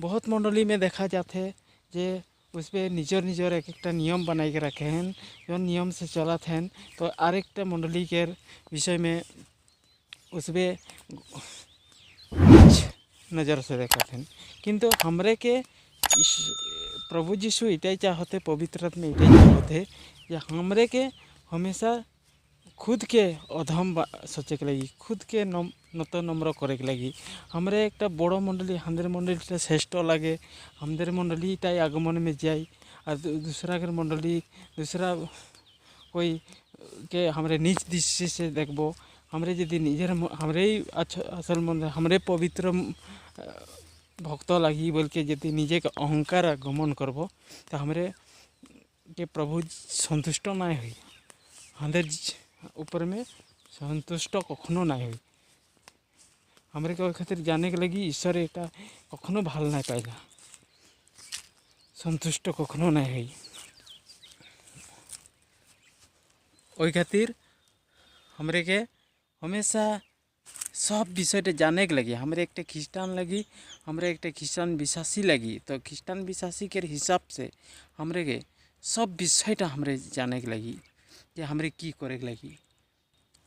बहुत मंडली में देखा जाते है जे उस पर निजर निजर एक एक नियम बनाई के रखे हैं, जो नियम से चलत हैं। तो आरेक मंडली के विषय में उस पर नज़र से देखा थे, किंतु हमरे के प्रभु यीशु इटाई चाहते, पवित्र में इटाई चाहते या हमरे के हमेशा खुद के अधम सोचे के लगी, खुद के नत नम्र करे के लगी। हमरे एक बड़ मंडली हमारे मंडली श्रेष्ठ लगे, हमारे मंडली टाई आगमन में जाए, और दूसरा के मंडली दूसरा कोई के हमारे नीच दृष्टि से देखबो। हमरे यदि निजर हमरे अच्छा असल मन हमरे पवित्र भक्त लगी बोल के यदि निजे के अहंकार गमन करबो तो हमरे के प्रभु संतुष्ट ना हुई, हमारे ऊपर में संतुष्ट कखनो ना हुई। हमरे के खातिर जाने के लगी ईश्वर एक कखनो भल ना पाइला, संतुष्ट कखनो ना हुई। ओई खातिर हमरे के हमेशा सब विषय जाने के लगी, हमरे एक ख्रिस्टान लगी, हमरे एक ख्रिस्टान विश्वासी लगी, तो ख्रिस्टान विश्वासी के हिसाब से हमरे के सब विषय हमरे जाने के लगी कि हमरे की करे के लगी,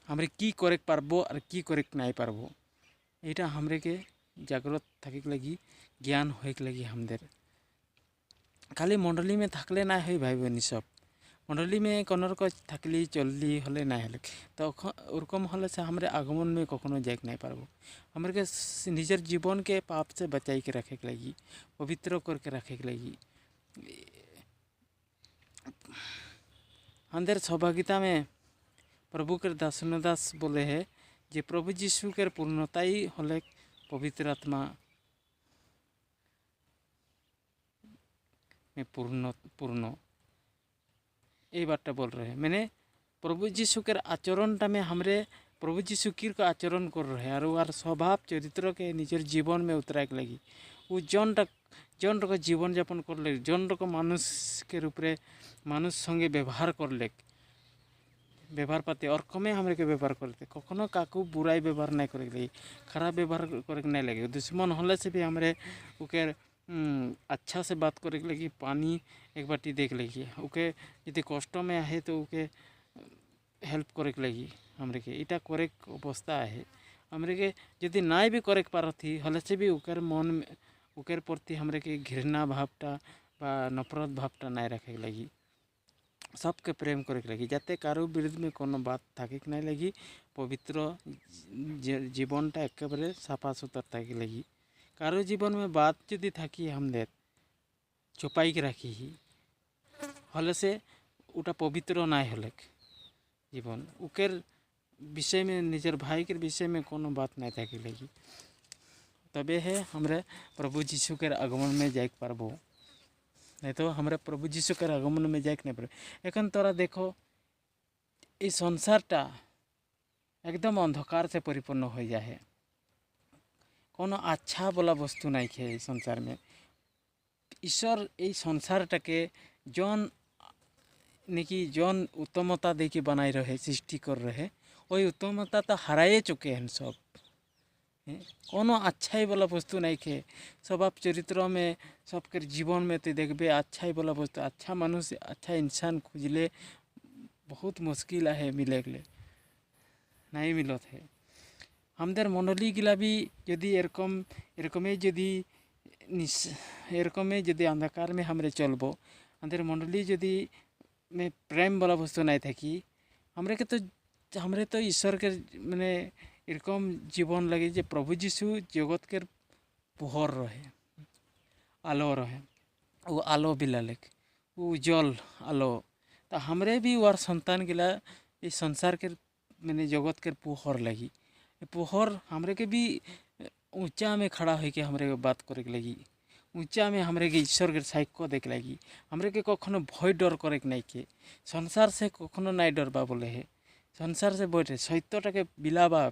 हमरे की करे पारबो और की करे नहीं पारबो, यहाँ हमरे के जागृत थके के लगी, ज्ञान होए के लगी। हमदेर खाली मंडली में थकले ना है भाई बहनी, सब मंडली में कनर को थकली चलली हले ना हले तो ओरकम हले से हमरे आगमन में कखनो जाए नहीं पारबो। हमरे के निजर जीवन के पाप से बचाई के रखे के लगी, पवित्र करके रखे के लगी। अंदर सौभाग्यता में प्रभु के दास बोले है जे प्रभु यीशु के पूर्णता ही हले पवित्र आत्मा में पूर्ण ये बात बोल रहे हैं। मैंने प्रभु यीशु के आचरणटा में हमरे प्रभु यीशु की का आचरण कर रहे हैं और स्वभाव चरित्र के निजर जीवन में उतराए के लगी वो जन को जीवन यापन कर ले, जन को मानुष के रूप में मानुष संगे व्यवहार कर ले, व्यवहार पाते और कमे हमरे के व्यवहार करते, कखनो काकू बुराई व्यवहार नहीं करे लगी, खराब व्यवहार करे नहीं लगे। दुश्मन होले से भी हमरे उके अच्छा से बात करे के लगी, पानी एक बाटी देख लगी, उके यदि कष्ट में आहे तो उके हेल्प करे के लगी। हमरे के इटा करे अवस्था है, हमरे के यदि नाई भी करे पारथी हले से भी उकर मन में उकर प्रति हमरे के घृणा भावटा बा नफरत भावटा नहीं रखे के लगी, सबके प्रेम करे के लगी, जाते कारो विरुद्ध में कोनो बात थाके नहीं लगी, पवित्र जीवनटा एकेबारे साफा सुथर थाके लगी। कारो जीवन में बात यदि थकी हमदेर छुपाई के रखी ही हले से उटा पवित्र नहीं हले जीवन, उकर विषय में निजर भाई के विषय में कोनो बात नहीं थकी लगी, तबे है हमरे प्रभु यीशु के आगमन में जाए पारबो, नहीं तो हमारे प्रभु यीशु के आगमन में जाए नहीं पारे। एखन तोरा देखो ये संसारटा एकदम अंधकार से परिपूर्ण हो जाए, कोनो अच्छा बोला वस्तु नहीं है संसार में। ईश्वर ये संसारटा के जौन निकी जौन उत्तमता दे के बनाई रहे, सृष्टि कर रहे, वही उत्तमता तो हराए चुके हैं सब, कोनो अच्छा ही वाला वस्तु नहीं है। सब आप चरित्र में सबके जीवन में तो देखबे अच्छा ही वाला वस्तु, अच्छा मनुष्य अच्छा इंसान खोजले बहुत मुश्किल है, मिले के नहीं मिलत है। हमदेर मंडली गिला भी यदि एरकमे यदि अंधकार में हमरे चलबो, अंधेर मंडली यदि में प्रेम वाला वस्तु नहीं थकी हमरे तो ईश्वर के मैंने एरकम जीवन लगे जे प्रभु यीशु जगत के पोहर रहे, आलो रहे, वो आलो बिलाले वो उज्जवल आलो, तो हमरे भी वार संतान गिला इस संसार के मैंने जगत के पोहर लगी, पोहर हमरे के भी ऊंचा में खड़ा हो के हमरे के बात करे के लगी, ऊंचा में हमरे के ईश्वर के साइक को देख लगी, हमरे के कखनो भय डर करे के नहीं के, संसार से कखनो नहीं डरबा बोले है, संसार से बैठे सत्यटा के बिलाबा,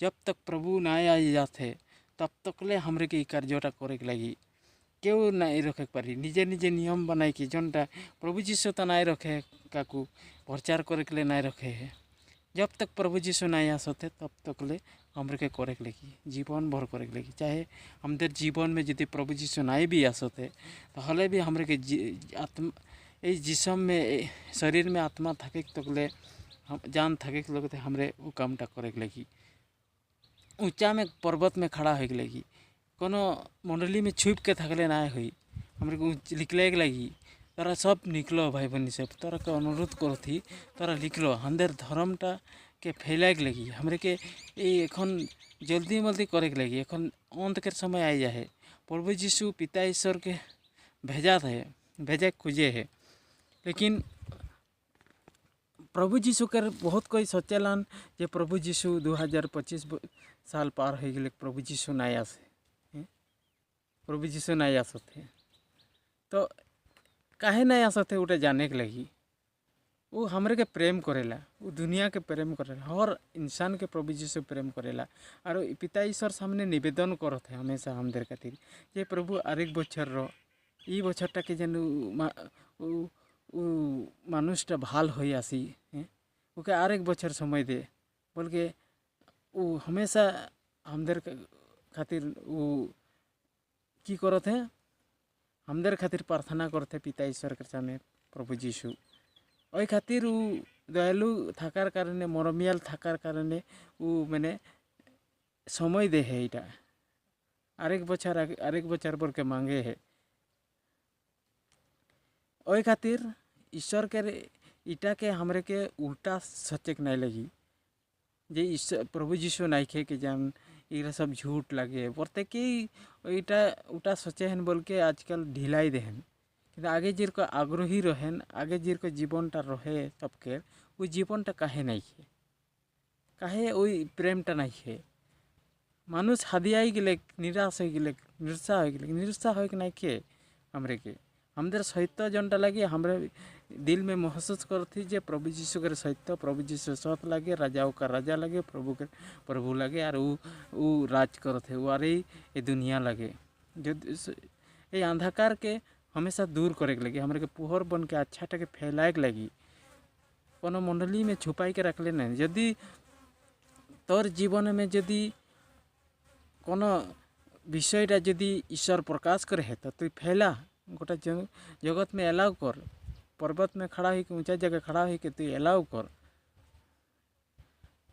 जब तक प्रभु नहीं आ जाते तब तक ले हमरे के कार्यटा करे के लगी क्यों नहीं रखे पारी, निजे निजे नियम बनाई कि जनटा प्रभु यीशु तो नहीं रखे काकू प्रचार करे के लिए नहीं रखे है, जब तक प्रभु यीशु नहीं आसते तब तक ले हमरे के करे लगी जीवन भर करे लगी चाहे हमদের जीवन में यदि प्रभु जीशु नाई भी आसते ताहले भी हमरे के आत्मा এই जिसम में शरीर में आत्मा থাকে तकले जान থাকে लगते हमरे वो कामटा करे लगी ऊंचा में पर्वत में खड़ा हो लगी कोनो मंडली में छुप के थकले ना हुई हमरे को लिखले लगी तारा सब निकलो भाई बहनी सब तारा के अनुरोध करो थी तारा लिखलो हमদের धर्मटा के फैलाए लगी हमरे के एखन जल्दी मल्दी करे लगी एखन अंत के समय आई जाए प्रभु जीशु पिता ईश्वर के भेजा खोजे है लेकिन प्रभु जीशु के बहुत कोई सोचेलन जे प्रभु जीशु 2025 साल पार हो गए प्रभु जीशु नहीं आसे प्रभु जीशु नहीं आसते तो काहे नहीं आसते उठे जाने के लगी वो हमरे के प्रेम करेला वो दुनिया के प्रेम करेला हर इंसान के प्रभु जीशु प्रेम करेला और पिता ईश्वर सामने निवेदन करते हमेशा हमদের खातिर जे प्रभु आरेक बछर रो ई बछरटा के जेन मानुषटा भाल हो आसी ओके आरेक बछर समय दे बोल के वो हमेशा हमদের खातिर वो की करते हैं हमদের खातिर प्रार्थना करते पिता ईश्वर के सामने प्रभु जीशु ওই খাतिर ও দয়ালু থাকার কারণে মরমিয়াল থাকার কারণে ও মানে সময় দে है এটা আরেক বছর पर के मांगे है ওই खातिर ईश्वर के इटा के हमरे के उल्टा सचेक नहीं लगी जे ईश्वर प्रभु जीशु नहीं खे के जान इरा सब झूठ लगे प्रत्येक इटा उल्टा सोचे हैं बोल के आजकल ढिलाई देहन कि आगे जीर को आग्रही रहें आगे जीर को जीवनटा रहे सबके वो जीवनटा काहे नहीं है काहे वही प्रेमटा नहीं है मानुष हादियाई गले निराश हो गले निरुत्साह हो नहीं के हमरे के हमদের सहित जनटा लगे हमरे दिल में महसूस करती जे प्रभु जीशु के सहित प्रभु जीशु सत लगे राजाओं का राजा लगे प्रभु के प्रभु लगे और वो राज करते वो अरे ये दुनिया लगे जो ये अंधकार के हमेशा दूर करे लगी हमरे के पुहर बन के अच्छा के फैलाए लगी कोनो मंडली में छुपाई के रखले नहीं यदि तोर जीवन में यदि कोनो विषयटा यदि ईश्वर प्रकाश करे है तो तु फैला गोटा जगत में एलाउ कर पर्वत में खड़ा हो ऊंचा जगह खड़ा हो तु एलाउ कर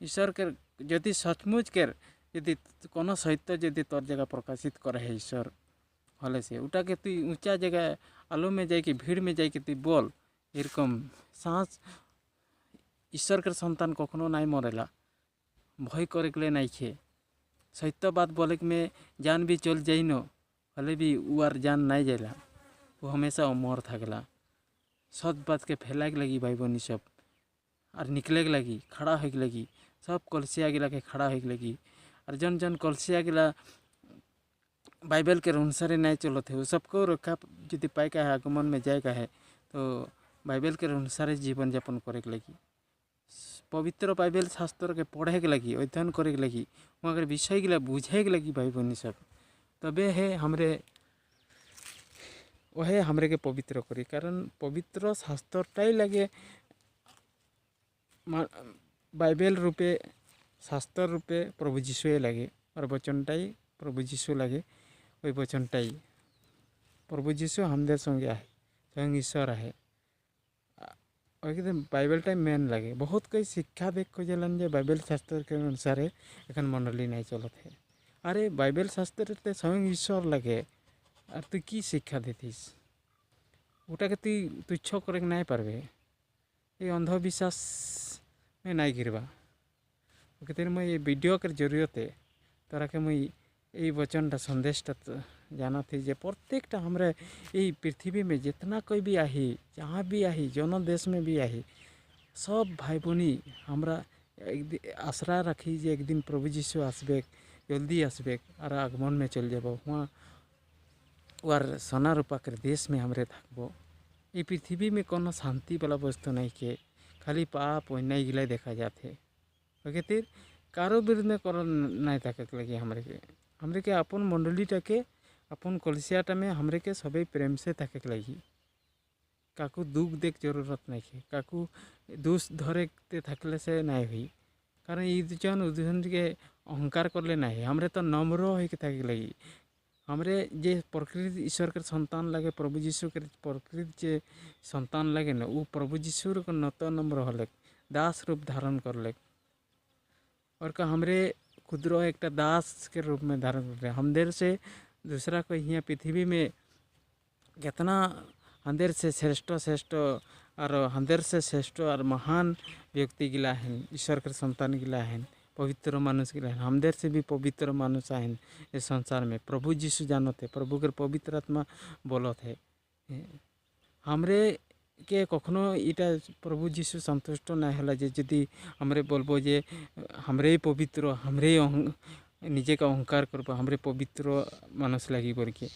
ईश्वर के यदि सचमुच के यदि कोनो सहित यदि तोर जगह प्रकाशित करे है ईश्वर हले से उटा के तु ऊंचा जगह आलू में जाके भीड़ में जाके तु बोल एरकम सांस ईश्वर के संतान कखनो नहीं मरेला भय करे के नहीं खे सत्य बात बोले में जान भी चल जाई न हले भी उर जान नहीं जाला वो हमेशा अमर थकला सत बात के फैलाए लगी भाई बहनी सब और निकले लगी खड़ा हो लगी सब कलसिया गिला के खड़ा हो लगी और जन जन कलसिया गिला बाइबल के अनुसार नहीं चलते वो सबको रखा यदि पाए का है आगमन में जाएगा है तो बाइबल के अनुसार जीवन यापन करे लगी पवित्र बाइबल शास्त्र के पढ़े के लगी अध्ययन करे के लगी वहाँ विषय गिला बुझे के लगी भाई बहनी सब तबे है हमरे वह हमरे के पवित्र करी कारण पवित्र शास्त्रटाई लगे बाइबल रूपे शास्त्र रूपे प्रभु जीशु लगे और वचनटाई प्रभु जीशु लगे वही वचनटाई प्रभु जीशु हमदे संगे आहे स्वयं ईश्वर आहे बाइबल टाइम मेन लगे बहुत कई शिक्षा देख खोजलन जे बाइबल शास्त्र के अनुसार एखन मंडली नहीं चलत है अरे बाइबल शास्त्र ते स्वयं ईश्वर लगे और तु की शिक्षा देतीस ओटा के तु तुच्छ करे नहीं पारबे ये अंधविश्वास में नहीं गिरबा ओके मैं ये वीडियो के जरूरत है तोरा के मैं ये वचनटा संदेशटा जाना थी जे प्रत्येकटा हमरे ये पृथ्वी में जितना कोई भी आही जहाँ भी आही जौन देश में भी आही सब भाई बहनी हमरा आशरा रखी जे एक दिन प्रभु जीशु आसबे जल्दी आसबे और आगमन में चल जाब वहाँ और सोना रूपा के देश में हमरे थकबो ये पृथ्वी में कोनो शांति वाला वस्तु नहीं के खाली पाप अन्याय गिला देखा जाते खातिर कारो विरुद्ध में करो नहीं तक लगे हमरे के अपन मंडलीटा के अपन कलसियाटा में हमरे के सभी प्रेम से तक लगी काकू दुख देख जरूरत नहीं है काकू दोष धरे थकले से नहीं हुई कारण ये जन के अहंकार करले नहीं हमरे तो नम्र होके थाके लगी हमरे जे प्रकृति ईश्वर के संतान लगे प्रभु जीशु के प्रकृति जे संतान लगे न वो प्रभु जीशु को नत नम्र हले दास रूप धारण करले और का हमरे खुदरो एक दास के रूप में धारण कर रहे हमदेर से दूसरा कोई यहाँ पृथ्वी में कितना अंधेर से श्रेष्ठ श्रेष्ठ और अंधेर से श्रेष्ठ और महान व्यक्ति गिला हैं ईश्वर के संतान गिला हैं पवित्र मानुष गिला हैं हमदेर से भी पवित्र मानुष हैं इस संसार में प्रभु जीशु जानो थे प्रभु के पवित्र आत्मा बोलो थे हमरे के कखनो इटा प्रभु जीशु संतुष्ट ना होला जे यदि हमरे बोलबो जे हमरे पवित्र हमरे निजे का अहंकार करबो हमरे पवित्र मानुष लगी बोल के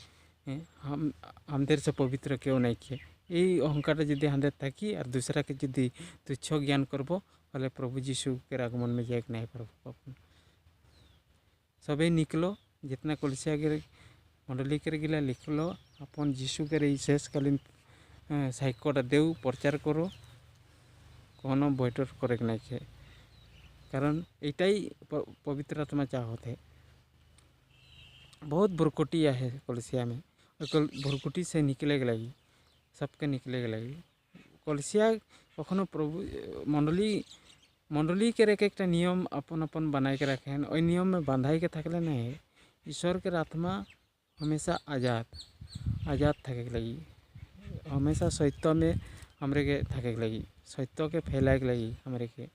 हमदेर से पवित्र क्यों नहीं किए यही अहंकार यदि हमदेर थाकी और दूसरा के यदि तुच्छ ज्ञान करबो भले प्रभु जीशु के आगमन में जाए नहीं पारबो सबे निकलो जितना कलिसिया के मंडली कर गिला लिखलो अपन जीशु के शेषकालीन साइकोटा देव प्रचार करो कोनो बैठक करे नहीं खे कारण एटाई पवित्र आत्मा चाहते बहुत भुरकुटी है कलिसिया में भुरकुटी से निकले के लगी सबके निकले के लगी कलिसिया कखनो प्रभु मंडली के एक नियम अपन अपन बनाए के रखे हैं नियम में बांधाई के थकले नहीं ईश्वर के आत्मा हमेशा आज़ाद थके लगी हमेशा सत्य में हमरे के थके लगी सत्य के फैलाए के लगी हमरे के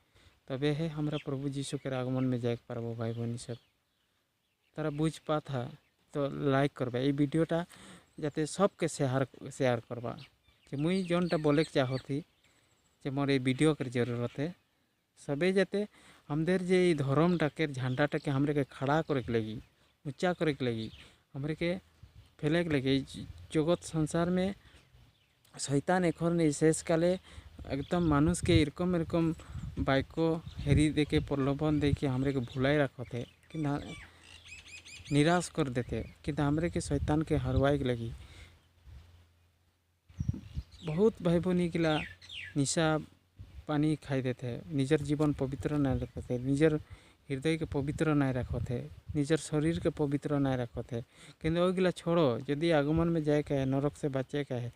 तबे है हमारा प्रभु जीशु के आगमन में जाए पारबो भाई बहनी सब तारा बुझ पाता तो लाइक करबा ये वीडियोटा जाते सबके शेयर करबा कि मुई जोनटा बोले के चाहती जे मोर ये वीडियो कर जरूरत है सबे जाते हमदेर जे धर्मटा के झंडाटा के हमरे के खड़ा करे के लगी ऊंचा करे के लगी हमरे के फैले के लगी जगत संसार में शैतान एखन शेषकाले एकदम मानुष के एरकम एरकम बाइको हेरी दे के प्रलोभन दे के हमरे के भुलाई रखते कि निराश कर देते कि हमरे के शैतान के हरवाई के लगी बहुत भाई बहनी गिला निशा पानी खाई देते निजर जीवन पवित्र नहीं रखते निजर हृदय के पवित्र नहीं रखते निजर शरीर के पवित्र नहीं रखते किंतु वहीला छोड़ो यदि आगमन में जाए है नरक से बचे का है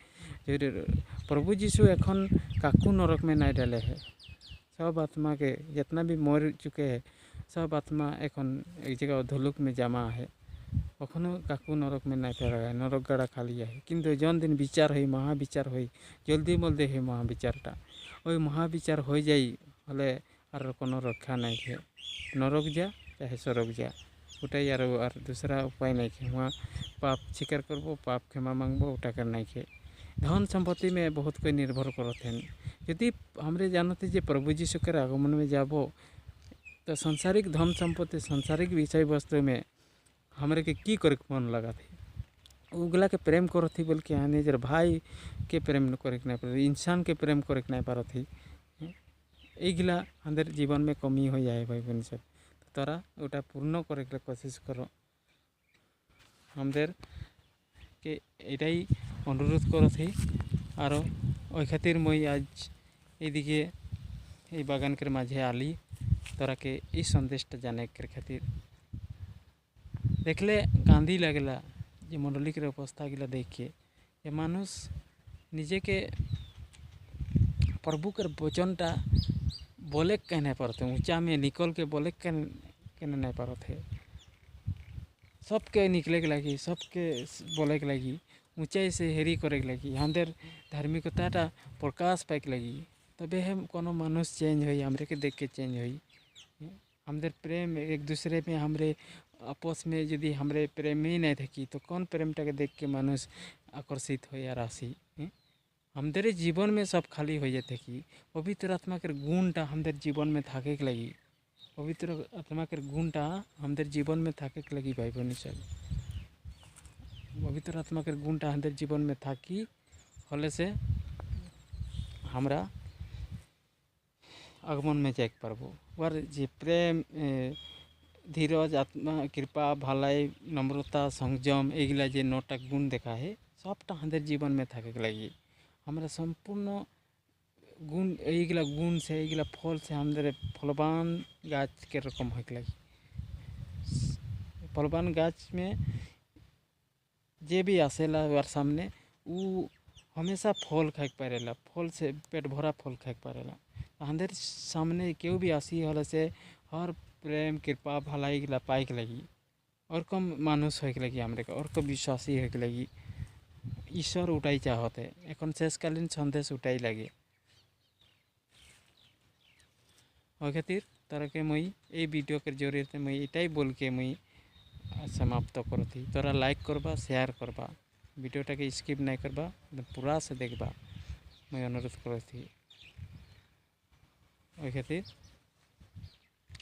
प्रभु जीशु एखन काकू नरक में नहीं डाले है सब आत्मा के जितना भी मर चुके हैं सब आत्मा एखन एक जगह धुलुक में जमा है कखनो काकू नरक में नहीं फेरा है नरक गड़ा खाली है किंतु जौन दिन विचार हुई महाविचार हुई जल्दी मल्दे है महाविचारटा वही महाविचार हो जाई हले और कोनो रक्षा नहीं है नरक जा चाहे स्वर्ग जा उठाई और दूसरा उपाय नहीं है वहाँ पाप स्वीकार करबो पाप क्षमा मांगबो उठा कर नहीं है धन संपत्ति में बहुत कोई निर्भर करते हैं यदि हमरे जानते जे प्रभु जीशु के आगमन में जाबो तो सांसारिक धन संपत्ति सांसारिक विषय वस्तु में हमरे के की करे मन लगा थे उगला के प्रेम करो थी बोल के आने जर भाई के प्रेम करे नहीं पारे इंसान के प्रेम करे नहीं पारो थी एगिला अंदर जीवन में कमी हो जाए भाई बहन सब तोरा उटा पूर्ण करे के कोशिश करो हमदेर के एटाई अनुरोध करो थी और ओई खातिर मैं आज एदिके ये बागान के माझे आली तोरा के ई संदेशटा जाने के खातिर देखले गांधी लगला जे मंडली के अवस्था गिला देख के ये मानुष निजे के प्रभु के वचनटा बोले कहने पड़ते ऊंचा में निकल के बोले कहने नहीं पारते सबके निकले के लगी सबके बोले के लगी ऊंचाई से हेरी करे के लगी हमदेर धार्मिकताटा प्रकाश पाए के लगी तबे हम कोनो मानुष चेंज हुई हमरे के देख के चेंज हुई हमदेर प्रेम एक दूसरे में हमरे आपस में यदि हमरे प्रेम ही नहीं थकी तो कौन प्रेमटा के देख के मानुष आकर्षित हो या राशि हमदेर जीवन में सब खाली हो जाते कि पवित्र आत्मा के गुणटा हमदेर जीवन में थाके के लगी पवित्र आत्मा के गुणटा हमदेर जीवन में थाके के लगी भाई बहनी सब पवित्र आत्मा के गुणटा हमदेर जीवन में थाकी होले से हमरा आगमन में जाए पारबो और जे प्रेम धीरज आत्मा कृपा भलाई नम्रता संयम एगिला जे नौटा गुण देखा है सबटा हमदेर जीवन में थाके के लगी हमरा संपूर्ण गुण एगिला गुण से एगिला फल से हमदेर फलवान गाछ के रकम होके लगी फलवान गाछ में जे भी आसेला वार सामने उ हमेशा फल खाई पारेला, फल से पेट भरा फल खाई पारेला। हमारे सामने केहू भी आसी हल से हर प्रेम कृपा भलाई पाई के लगी और कम मानुष हो लगी हमारे और कम विश्वासी हो लगी ईश्वर उठाई चाहते एन शेषकालीन सन्देश उठाई लगे खातिर तारा के मुई ए वीडियो के जरिए मुई इटाई बोल के मुई समाप्त करती। तोरा लाइक करबा शेयर करबा वीडियोटा के स्किप नहीं करबा पूरा से देखबा मुई अनुरोध करती। खातिर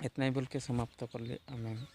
इतना ही बोल के समाप्त कर ले। आमेन।